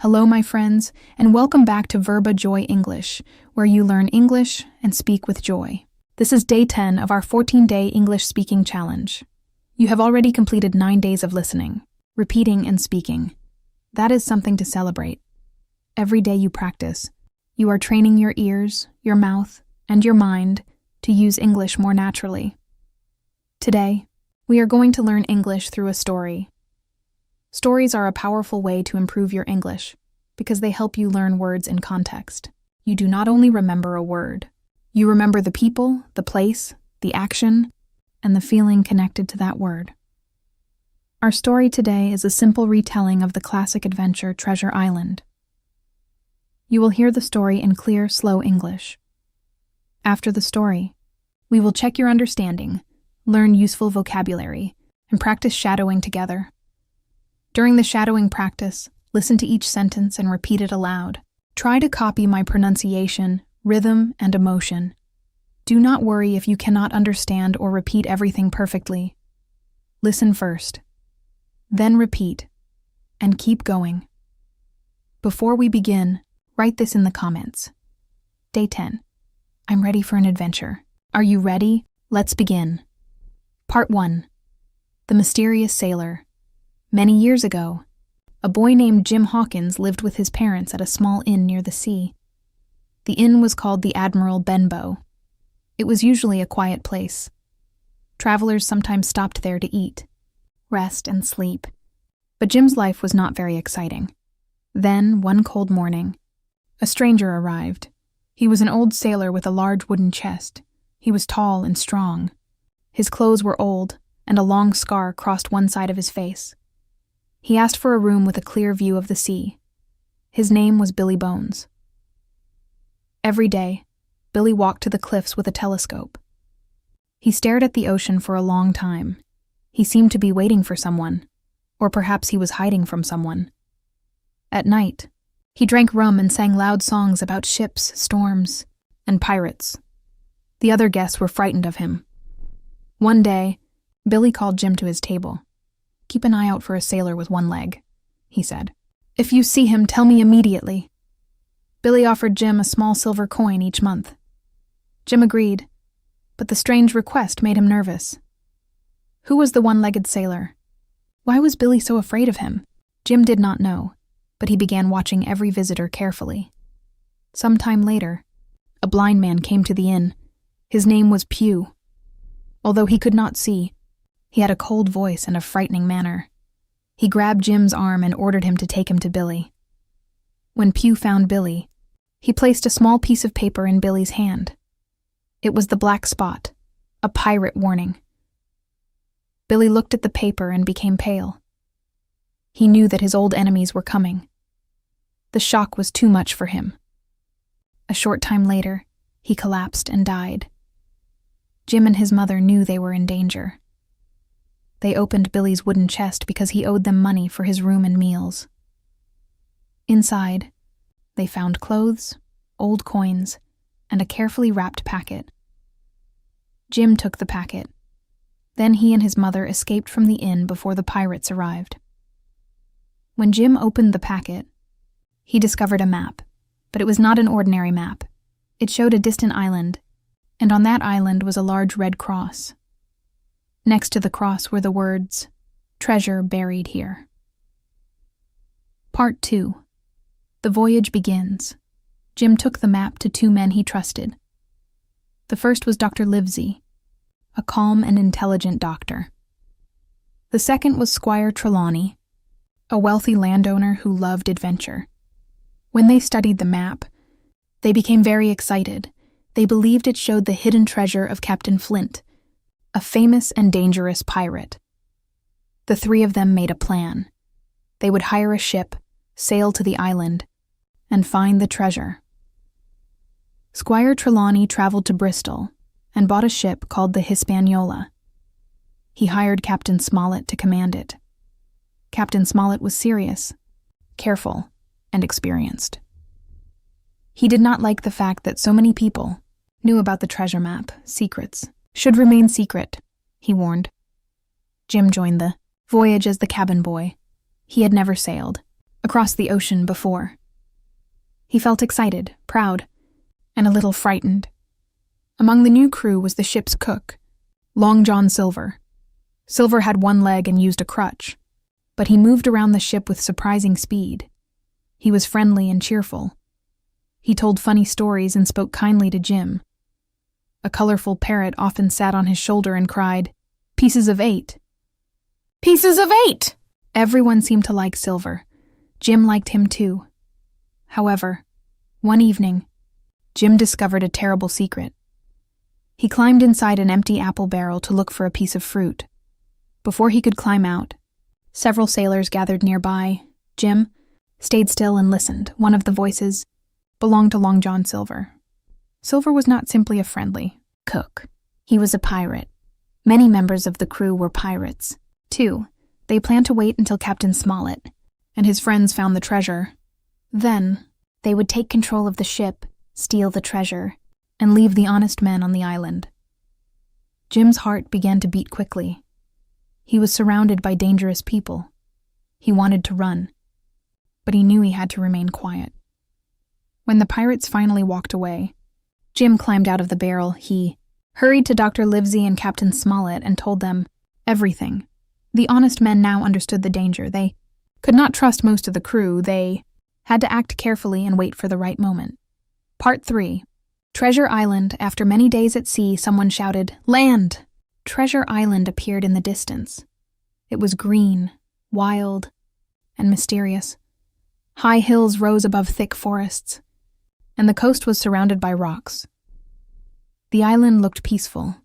Hello, my friends, and welcome back to VerbaJoy English, where you learn English and speak with joy. This is day 10 of our 14-day English speaking challenge. You have already completed 9 days of listening, repeating, and speaking. That is something to celebrate. Every day you practice, you are training your ears, your mouth, and your mind to use English more naturally. Today, we are going to learn English through a story. Stories are a powerful way to improve your English because they help you learn words in context. You do not only remember a word, you remember the people, the place, the action, and the feeling connected to that word. Our story today is a simple retelling of the classic adventure Treasure Island. You will hear the story in clear, slow English. After the story, we will check your understanding, learn useful vocabulary, and practice shadowing together. During the shadowing practice, listen to each sentence and repeat it aloud. Try to copy my pronunciation, rhythm, and emotion. Do not worry if you cannot understand or repeat everything perfectly. Listen first, then repeat, and keep going. Before we begin, write this in the comments. Day 10. I'm ready for an adventure. Are you ready? Let's begin. Part 1. The Mysterious Sailor. Many years ago, a boy named Jim Hawkins lived with his parents at a small inn near the sea. The inn was called the Admiral Benbow. It was usually a quiet place. Travelers sometimes stopped there to eat, rest, and sleep. But Jim's life was not very exciting. Then, one cold morning, a stranger arrived. He was an old sailor with a large wooden chest. He was tall and strong. His clothes were old, and a long scar crossed one side of his face. He asked for a room with a clear view of the sea. His name was Billy Bones. Every day, Billy walked to the cliffs with a telescope. He stared at the ocean for a long time. He seemed to be waiting for someone, or perhaps he was hiding from someone. At night, he drank rum and sang loud songs about ships, storms, and pirates. The other guests were frightened of him. One day, Billy called Jim to his table. "Keep an eye out for a sailor with one leg," he said. "If you see him, tell me immediately." Billy offered Jim a small silver coin each month. Jim agreed, but the strange request made him nervous. Who was the one-legged sailor? Why was Billy so afraid of him? Jim did not know, but he began watching every visitor carefully. Some time later, a blind man came to the inn. His name was Pew. Although he could not see, he had a cold voice and a frightening manner. He grabbed Jim's arm and ordered him to take him to Billy. When Pew found Billy, he placed a small piece of paper in Billy's hand. It was the black spot, a pirate warning. Billy looked at the paper and became pale. He knew that his old enemies were coming. The shock was too much for him. A short time later, he collapsed and died. Jim and his mother knew they were in danger. They opened Billy's wooden chest because he owed them money for his room and meals. Inside, they found clothes, old coins, and a carefully wrapped packet. Jim took the packet. Then he and his mother escaped from the inn before the pirates arrived. When Jim opened the packet, he discovered a map, but it was not an ordinary map. It showed a distant island, and on that island was a large red cross. Next to the cross were the words, "Treasure buried here." Part 2. The voyage begins. Jim took the map to 2 men he trusted. The first was Dr. Livesey, a calm and intelligent doctor. The second was Squire Trelawney, a wealthy landowner who loved adventure. When they studied the map, they became very excited. They believed it showed the hidden treasure of Captain Flint, a famous and dangerous pirate. The 3 of them made a plan. They would hire a ship, sail to the island, and find the treasure. Squire Trelawney traveled to Bristol and bought a ship called the Hispaniola. He hired Captain Smollett to command it. Captain Smollett was serious, careful, and experienced. He did not like the fact that so many people knew about the treasure map, secrets. Should remain secret, he warned. Jim joined the voyage as the cabin boy. He had never sailed, across the ocean before. He felt excited, proud, and a little frightened. Among the new crew was the ship's cook, Long John Silver. Silver had one leg and used a crutch, but he moved around the ship with surprising speed. He was friendly and cheerful. He told funny stories and spoke kindly to Jim. A colorful parrot often sat on his shoulder and cried, "Pieces of 8. Pieces of 8! Everyone seemed to like Silver. Jim liked him too. However, one evening, Jim discovered a terrible secret. He climbed inside an empty apple barrel to look for a piece of fruit. Before he could climb out, several sailors gathered nearby. Jim stayed still and listened. One of the voices belonged to Long John Silver. Silver was not simply a friendly cook. He was a pirate. Many members of the crew were pirates. 2. They planned to wait until Captain Smollett and his friends found the treasure. Then, they would take control of the ship, steal the treasure, and leave the honest men on the island. Jim's heart began to beat quickly. He was surrounded by dangerous people. He wanted to run, but he knew he had to remain quiet. When the pirates finally walked away, Jim climbed out of the barrel. He hurried to Dr. Livesey and Captain Smollett and told them everything. The honest men now understood the danger. They could not trust most of the crew. They had to act carefully and wait for the right moment. Part 3. Treasure Island. After many days at sea, someone shouted, "Land!" Treasure Island appeared in the distance. It was green, wild, and mysterious. High hills rose above thick forests, and the coast was surrounded by rocks. The island looked peaceful,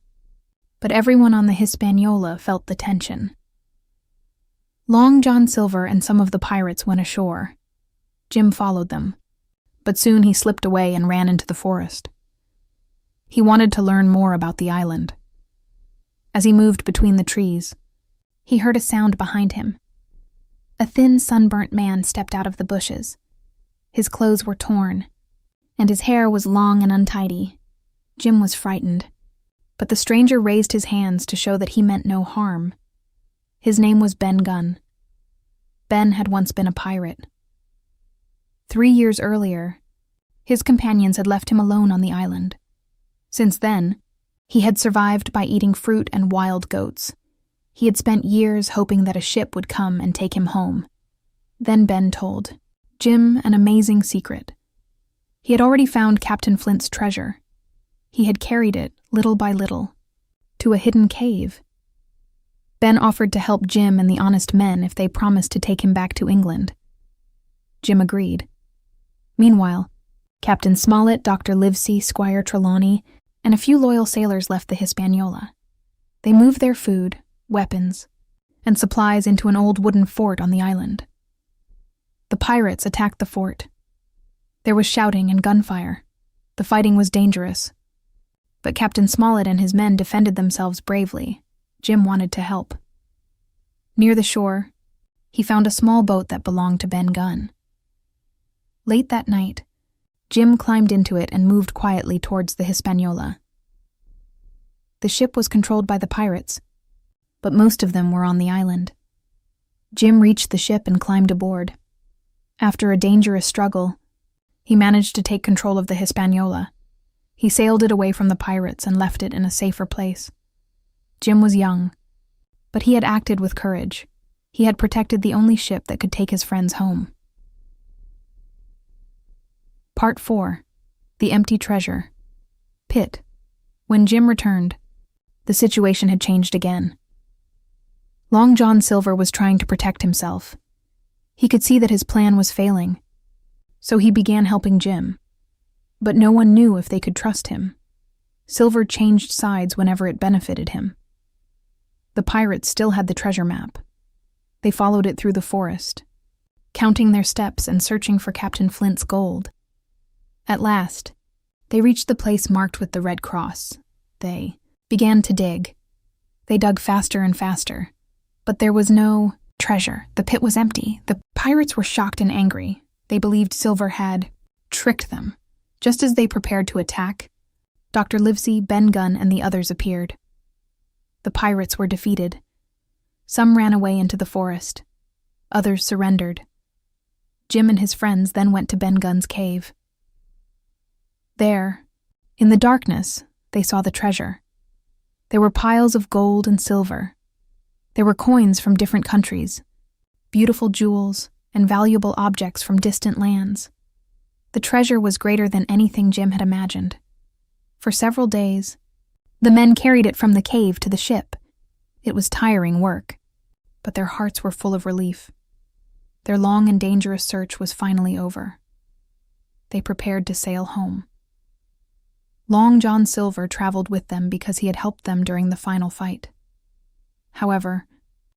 but everyone on the Hispaniola felt the tension. Long John Silver and some of the pirates went ashore. Jim followed them, but soon he slipped away and ran into the forest. He wanted to learn more about the island. As he moved between the trees, he heard a sound behind him. A thin, sunburnt man stepped out of the bushes. His clothes were torn, and his hair was long and untidy. Jim was frightened, but the stranger raised his hands to show that he meant no harm. His name was Ben Gunn. Ben had once been a pirate. 3 years earlier, his companions had left him alone on the island. Since then, he had survived by eating fruit and wild goats. He had spent years hoping that a ship would come and take him home. Then Ben told Jim an amazing secret. He had already found Captain Flint's treasure. He had carried it, little by little, to a hidden cave. Ben offered to help Jim and the honest men if they promised to take him back to England. Jim agreed. Meanwhile, Captain Smollett, Dr. Livesey, Squire Trelawney, and a few loyal sailors left the Hispaniola. They moved their food, weapons, and supplies into an old wooden fort on the island. The pirates attacked the fort. There was shouting and gunfire. The fighting was dangerous. But Captain Smollett and his men defended themselves bravely. Jim wanted to help. Near the shore, he found a small boat that belonged to Ben Gunn. Late that night, Jim climbed into it and moved quietly towards the Hispaniola. The ship was controlled by the pirates, but most of them were on the island. Jim reached the ship and climbed aboard. After a dangerous struggle, he managed to take control of the Hispaniola. He sailed it away from the pirates and left it in a safer place. Jim was young, but he had acted with courage. He had protected the only ship that could take his friends home. Part 4. The Empty Treasure. Pit. When Jim returned, the situation had changed again. Long John Silver was trying to protect himself. He could see that his plan was failing, so he began helping Jim. But no one knew if they could trust him. Silver changed sides whenever it benefited him. The pirates still had the treasure map. They followed it through the forest, counting their steps and searching for Captain Flint's gold. At last, they reached the place marked with the red cross. They began to dig. They dug faster and faster, but there was no treasure. The pit was empty. The pirates were shocked and angry. They believed Silver had tricked them. Just as they prepared to attack, Dr. Livesey, Ben Gunn, and the others appeared. The pirates were defeated. Some ran away into the forest. Others surrendered. Jim and his friends then went to Ben Gunn's cave. There, in the darkness, they saw the treasure. There were piles of gold and silver. There were coins from different countries, beautiful jewels, and valuable objects from distant lands. The treasure was greater than anything Jim had imagined. For several days, the men carried it from the cave to the ship. It was tiring work, but their hearts were full of relief. Their long and dangerous search was finally over. They prepared to sail home. Long John Silver traveled with them because he had helped them during the final fight. However,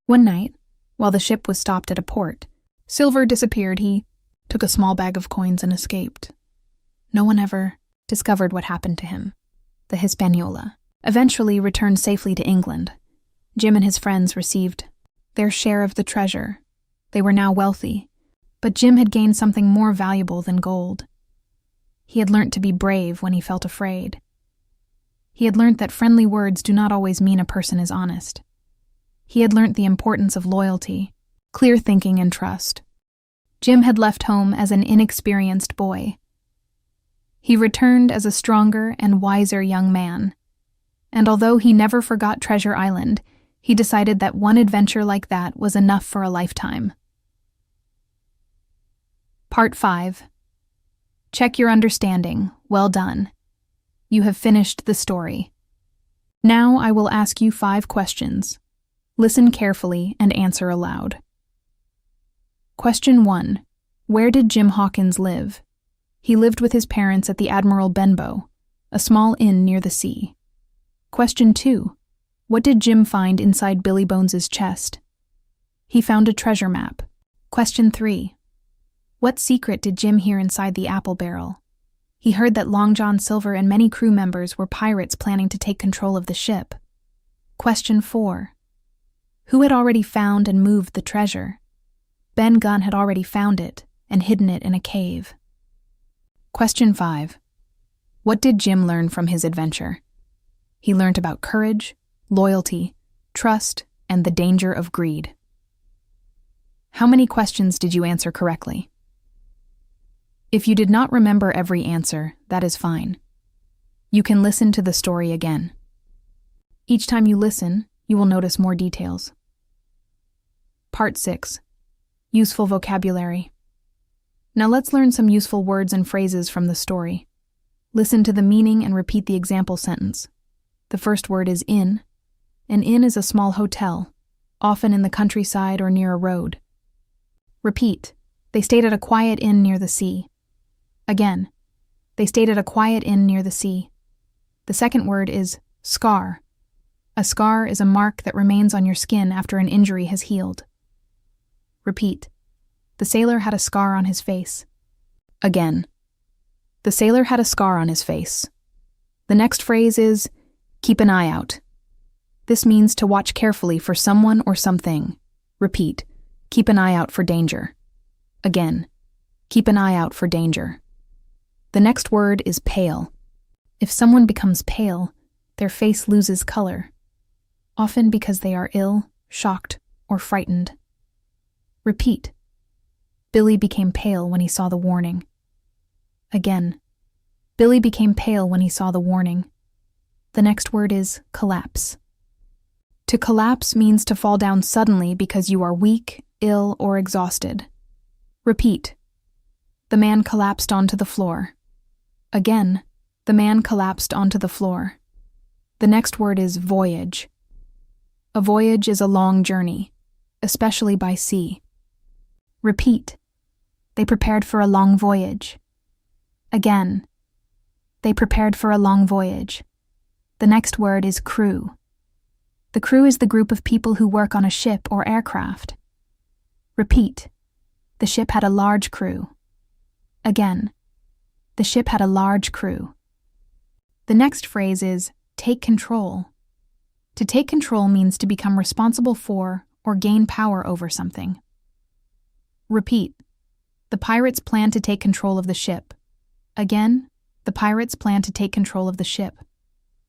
one night, while the ship was stopped at a port, Silver disappeared. He took a small bag of coins and escaped. No one ever discovered what happened to him. The Hispaniola eventually returned safely to England. Jim and his friends received their share of the treasure. They were now wealthy, but Jim had gained something more valuable than gold. He had learnt to be brave when he felt afraid. He had learnt that friendly words do not always mean a person is honest. He had learnt the importance of loyalty, clear thinking, and trust. Jim had left home as an inexperienced boy. He returned as a stronger and wiser young man, and although he never forgot Treasure Island, he decided that one adventure like that was enough for a lifetime. Part 5. Check your understanding. Well done. You have finished the story. Now I will ask you 5 questions. Listen carefully and answer aloud. Question 1. Where did Jim Hawkins live? He lived with his parents at the Admiral Benbow, a small inn near the sea. Question 2. What did Jim find inside Billy Bones's chest? He found a treasure map. Question 3. What secret did Jim hear inside the apple barrel? He heard that Long John Silver and many crew members were pirates planning to take control of the ship. Question 4. Who had already found and moved the treasure? Ben Gunn had already found it and hidden it in a cave. Question 5. What did Jim learn from his adventure? He learned about courage, loyalty, trust, and the danger of greed. How many questions did you answer correctly? If you did not remember every answer, that is fine. You can listen to the story again. Each time you listen, you will notice more details. Part 6. Useful vocabulary. Now let's learn some useful words and phrases from the story. Listen to the meaning and repeat the example sentence. The first word is inn. An inn is a small hotel, often in the countryside or near a road. Repeat. They stayed at a quiet inn near the sea. Again. They stayed at a quiet inn near the sea. The second word is scar. A scar is a mark that remains on your skin after an injury has healed. Repeat. The sailor had a scar on his face. Again. The sailor had a scar on his face. The next phrase is keep an eye out. This means to watch carefully for someone or something. Repeat. Keep an eye out for danger. Again. Keep an eye out for danger. The next word is pale. If someone becomes pale, their face loses color, often because they are ill, shocked, or frightened. Repeat. Billy became pale when he saw the warning. Again. Billy became pale when he saw the warning. The next word is collapse. To collapse means to fall down suddenly because you are weak, ill, or exhausted. Repeat. The man collapsed onto the floor. Again. The man collapsed onto the floor. The next word is voyage. A voyage is a long journey, especially by sea. Repeat. They prepared for a long voyage. Again. They prepared for a long voyage. The next word is crew. The crew is the group of people who work on a ship or aircraft. Repeat. The ship had a large crew. Again. The ship had a large crew. The next phrase is take control. To take control means to become responsible for or gain power over something. Repeat. The pirates plan to take control of the ship. Again, the pirates plan to take control of the ship.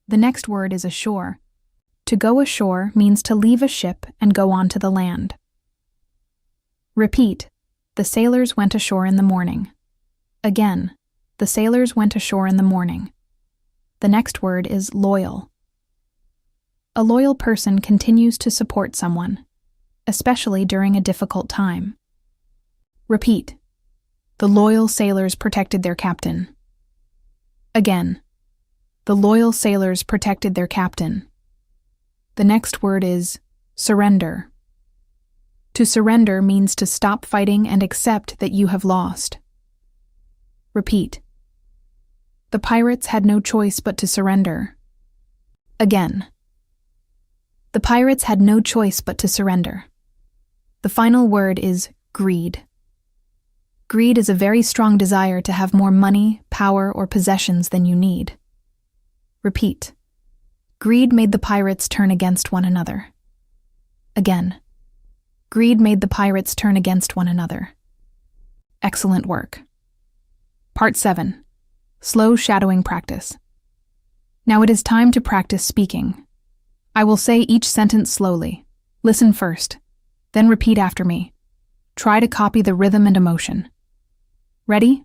The next word is ashore. To go ashore means to leave a ship and go on to the land. Repeat. The sailors went ashore in the morning. Again, the sailors went ashore in the morning. The next word is loyal. A loyal person continues to support someone, especially during a difficult time. Repeat. The loyal sailors protected their captain. Again. The loyal sailors protected their captain. The next word is surrender. To surrender means to stop fighting and accept that you have lost. Repeat. The pirates had no choice but to surrender. Again. The pirates had no choice but to surrender. The final word is greed. Greed is a very strong desire to have more money, power, or possessions than you need. Repeat. Greed made the pirates turn against one another. Again. Greed made the pirates turn against one another. Excellent work. Part 7. Slow shadowing practice. Now it is time to practice speaking. I will say each sentence slowly. Listen first, then repeat after me. Try to copy the rhythm and emotion. Ready?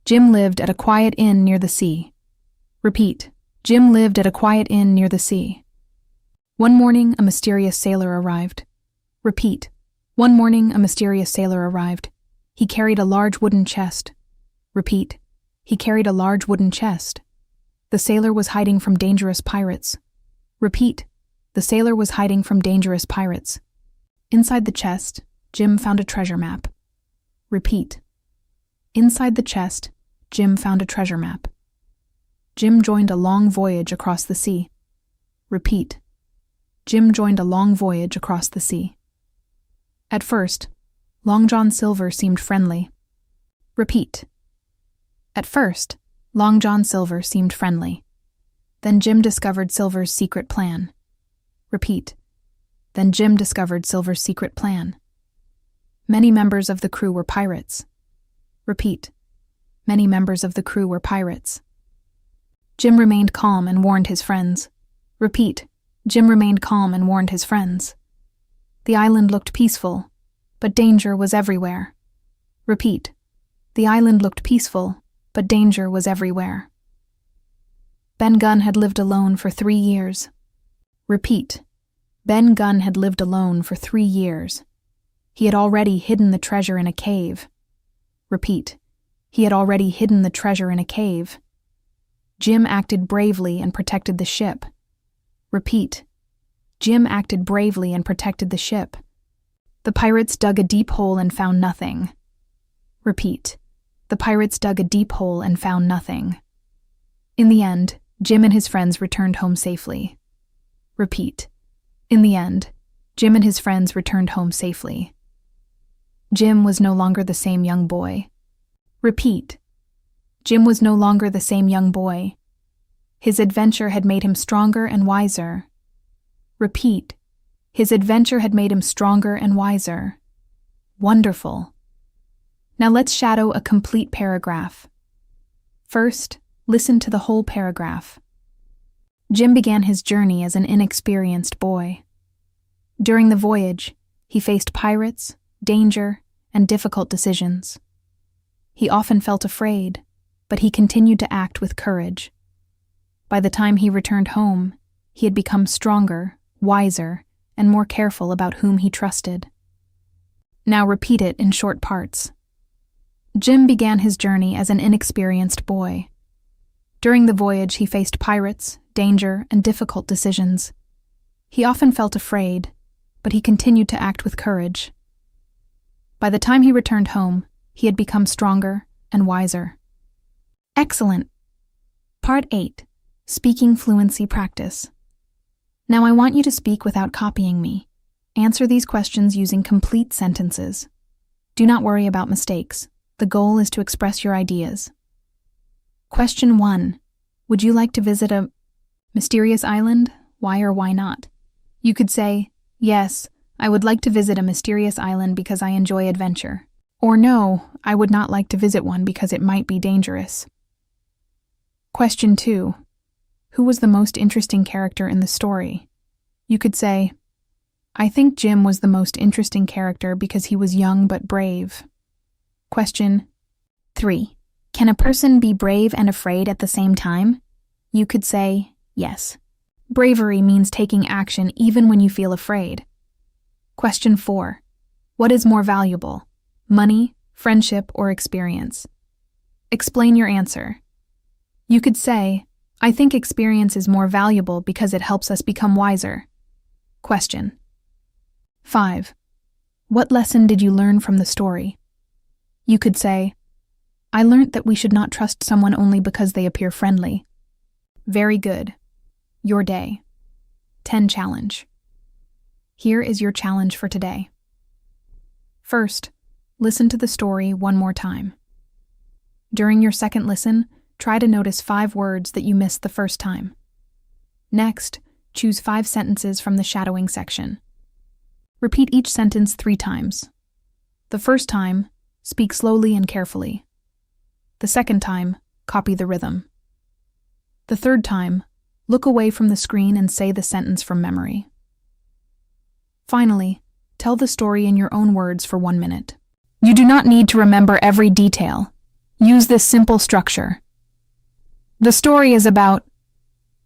Jim lived at a quiet inn near the sea. Repeat. Jim lived at a quiet inn near the sea. One morning, a mysterious sailor arrived. Repeat. One morning, a mysterious sailor arrived. He carried a large wooden chest. Repeat. He carried a large wooden chest. The sailor was hiding from dangerous pirates. Repeat. The sailor was hiding from dangerous pirates. Inside the chest, Jim found a treasure map. Repeat. Inside the chest, Jim found a treasure map. Jim joined a long voyage across the sea. Repeat. Jim joined a long voyage across the sea. At first, Long John Silver seemed friendly. Repeat. At first, Long John Silver seemed friendly. Then Jim discovered Silver's secret plan. Repeat. Then Jim discovered Silver's secret plan. Many members of the crew were pirates. Repeat. Many members of the crew were pirates. Jim remained calm and warned his friends. Repeat. Jim remained calm and warned his friends. The island looked peaceful, but danger was everywhere. Repeat. The island looked peaceful, but danger was everywhere. Ben Gunn had lived alone for 3 years. Repeat. Ben Gunn had lived alone for 3 years. He had already hidden the treasure in a cave. Repeat. He had already hidden the treasure in a cave. Jim acted bravely and protected the ship. Repeat. Jim acted bravely and protected the ship. The pirates dug a deep hole and found nothing. Repeat. The pirates dug a deep hole and found nothing. In the end, Jim and his friends returned home safely. Repeat. In the end, Jim and his friends returned home safely. Jim was no longer the same young boy. Repeat. Jim was no longer the same young boy. His adventure had made him stronger and wiser. Repeat. His adventure had made him stronger and wiser. Wonderful. Now let's shadow a complete paragraph. First, listen to the whole paragraph. Jim began his journey as an inexperienced boy. During the voyage, he faced pirates, danger, and difficult decisions. He often felt afraid, but he continued to act with courage. By the time he returned home, he had become stronger, wiser, and more careful about whom he trusted. Now repeat it in short parts. Jim began his journey as an inexperienced boy. During the voyage, he faced pirates, danger, and difficult decisions. He often felt afraid, but he continued to act with courage. By the time he returned home, he had become stronger and wiser. Excellent! Part 8. Speaking Fluency Practice. Now I want you to speak without copying me. Answer these questions using complete sentences. Do not worry about mistakes. The goal is to express your ideas. Question 1. Would you like to visit a mysterious island? Why or why not? You could say, yes, I would like to visit a mysterious island because I enjoy adventure. Or no, I would not like to visit one because it might be dangerous. Question 2. Who was the most interesting character in the story? You could say, I think Jim was the most interesting character because he was young but brave. Question 3. Can a person be brave and afraid at the same time? You could say, yes. Bravery means taking action even when you feel afraid. Question 4. What is more valuable? Money, friendship, or experience? Explain your answer. You could say, I think experience is more valuable because it helps us become wiser. Question 5. What lesson did you learn from the story? You could say, I learned that we should not trust someone only because they appear friendly. Very good. Your day. 10 challenge. Here is your challenge for today. First, listen to the story one more time. During your second listen, try to notice 5 words that you missed the first time. Next, choose 5 sentences from the shadowing section. Repeat each sentence 3 times. The first time, speak slowly and carefully. The second time, copy the rhythm. The third time, look away from the screen and say the sentence from memory. Finally, tell the story in your own words for 1 minute. You do not need to remember every detail. Use this simple structure. The story is about,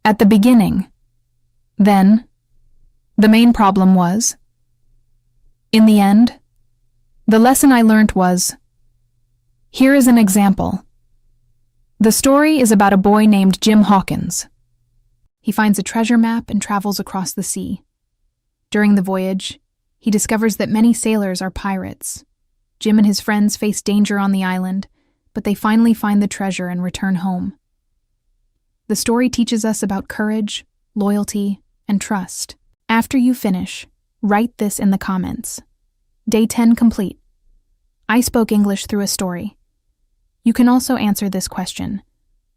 at the beginning, then, the main problem was, in the end, the lesson I learned was. Here is an example. The story is about a boy named Jim Hawkins. He finds a treasure map and travels across the sea. During the voyage, he discovers that many sailors are pirates. Jim and his friends face danger on the island, but they finally find the treasure and return home. The story teaches us about courage, loyalty, and trust. After you finish, write this in the comments. Day 10 complete. I spoke English through a story. You can also answer this question.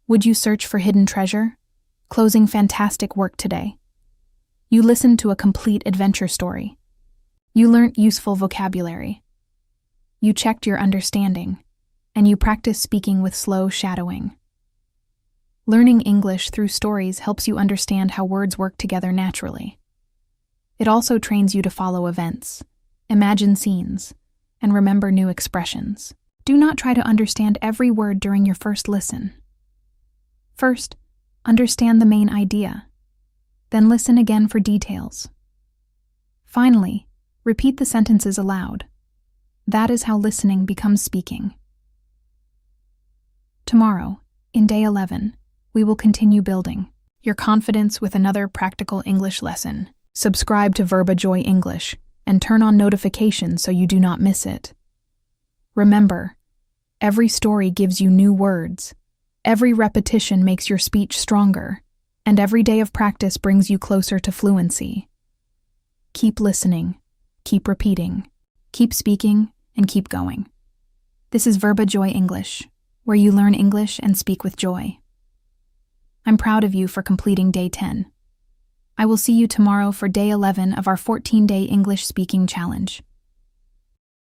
Would you search for hidden treasure? Closing fantastic work today. You listened to a complete adventure story. You learnt useful vocabulary. You checked your understanding, and you practiced speaking with slow shadowing. Learning English through stories helps you understand how words work together naturally. It also trains you to follow events, imagine scenes, and remember new expressions. Do not try to understand every word during your first listen. First, understand the main idea. Then listen again for details. Finally, repeat the sentences aloud. That is how listening becomes speaking. Tomorrow, in day 11, we will continue building your confidence with another practical English lesson. Subscribe to VerbaJoy English and turn on notifications so you do not miss it. Remember, every story gives you new words, every repetition makes your speech stronger, and every day of practice brings you closer to fluency. Keep listening, keep repeating, keep speaking, and keep going. This is VerbaJoy English, where you learn English and speak with joy. I'm proud of you for completing day 10. I will see you tomorrow for day 11 of our 14-day English speaking challenge.